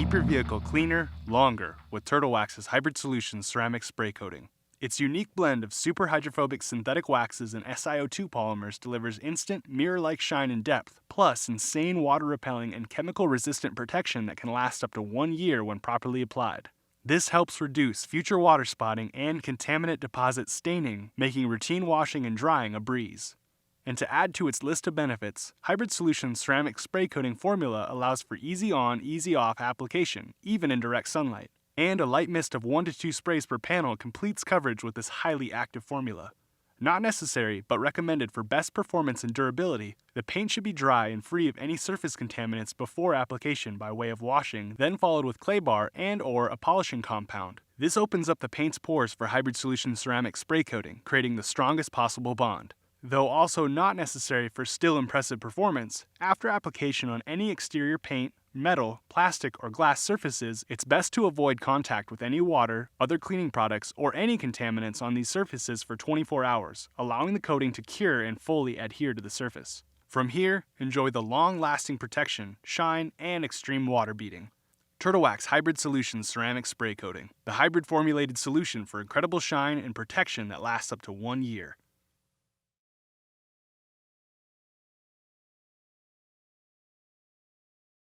Keep your vehicle cleaner, longer with Turtle Wax's Hybrid Solutions ceramic spray coating. Its unique blend of superhydrophobic synthetic waxes and Si02 polymers delivers instant, mirror-like shine and depth, plus insane water-repelling and chemical-resistant protection that can last up to 1 year when properly applied. This helps reduce future water spotting and contaminant deposit staining, making routine washing and drying a breeze. And to add to its list of benefits, Hybrid Solutions ceramic spray coating formula allows for easy on, easy off application, even in direct sunlight. And a light mist of 1 to 2 sprays per panel completes coverage with this highly active formula. Not necessary, but recommended for best performance and durability, the paint should be dry and free of any surface contaminants before application by way of washing, then followed with clay bar and/or a polishing compound. This opens up the paint's pores for Hybrid Solutions ceramic spray coating, creating the strongest possible bond. Though also not necessary for still impressive performance, after application on any exterior paint, metal, plastic, or glass surfaces, it's best to avoid contact with any water, other cleaning products, or any contaminants on these surfaces for 24 hours, allowing the coating to cure and fully adhere to the surface. From here, enjoy the long-lasting protection, shine, and extreme water beating. Turtle Wax Hybrid Solutions ceramic spray coating, the hybrid formulated solution for incredible shine and protection that lasts up to 1 year.